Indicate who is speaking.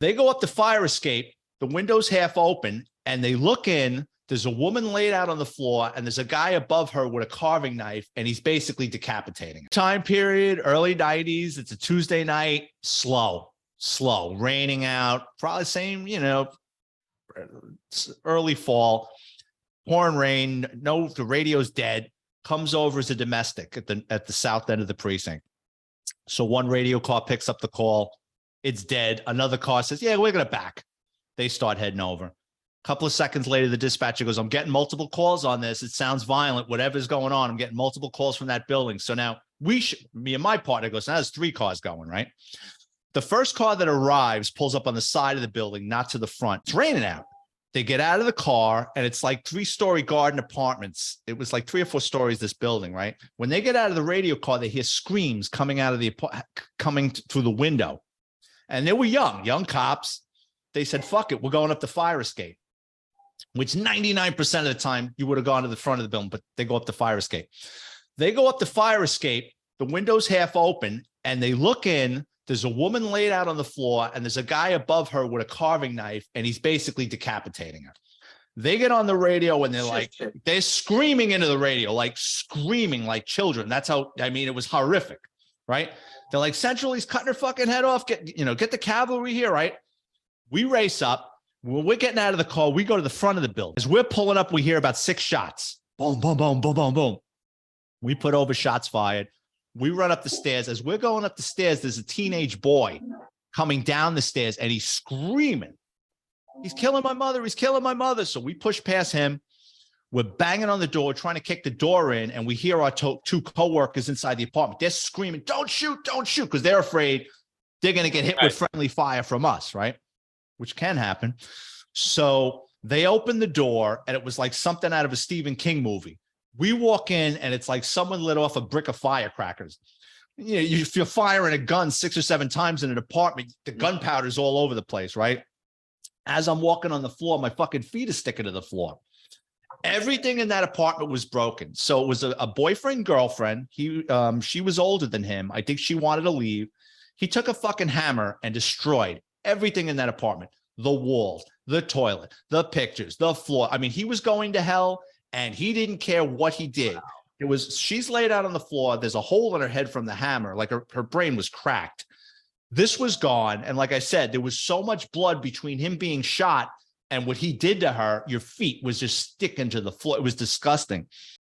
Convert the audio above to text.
Speaker 1: They go up the fire escape, the window's half open, and they look in. There's a woman laid out on the floor, and there's a guy above her with a carving knife, and he's basically decapitating her. Time period, early 90s. It's a Tuesday night, slow, raining out, probably same, early fall, pouring rain. No, the radio's dead. Comes over as a domestic at the south end of the precinct. So one radio car picks up the call. It's dead. Another car says, yeah, we're going to back. They start heading over. A couple of seconds later, the dispatcher goes, I'm getting multiple calls on this. It sounds violent. Whatever's going on, I'm getting multiple calls from that building. So now me and my partner goes, now there's 3 cars going, right? The first car that arrives pulls up on the side of the building, not to the front. It's raining out. They get out of the car, and it's like 3-story garden apartments. It was like 3 or 4 stories, this building, right? When they get out of the radio car, they hear screams coming out of coming through the window. And they were young cops. They said, fuck it, we're going up the fire escape, which 99% of the time you would have gone to the front of the building, but they go up the fire escape. They go up the fire escape, the window's half open, and they look in. There's a woman laid out on the floor, and there's a guy above her with a carving knife, and he's basically decapitating her. They get on the radio, and they're screaming into the radio, like screaming like children. That's how, it was horrific, right? They're like, Central, he's cutting her fucking head off. Get the cavalry here, right? We race up. When we're getting out of the car, we go to the front of the building. As we're pulling up, we hear about 6 shots. Boom, boom, boom, boom, boom, boom. We put over shots fired. We run up the stairs. As we're going up the stairs, there's a teenage boy coming down the stairs, and he's screaming. He's killing my mother. He's killing my mother. So we push past him. We're banging on the door, trying to kick the door in, and we hear our 2 coworkers inside the apartment. They're screaming, don't shoot, because they're afraid they're going to get hit with friendly fire from us, right? Which can happen. So they open the door, and it was like something out of a Stephen King movie. We walk in, and it's like someone lit off a brick of firecrackers. If you're firing a gun 6 or 7 times in an apartment, the gunpowder's all over the place, right? As I'm walking on the floor, my fucking feet are sticking to the floor. Everything in that apartment was broken. So it was a boyfriend, girlfriend. She was older than him. I think she wanted to leave. He took a fucking hammer and destroyed everything in that apartment. The walls, the toilet, the pictures, the floor. He was going to hell, and he didn't care what he did. She's laid out on the floor. There's a hole in her head from the hammer. Like her brain was cracked. This was gone. And like I said, there was so much blood between him being shot and what he did to her. Your feet was just sticking to the floor. It was disgusting.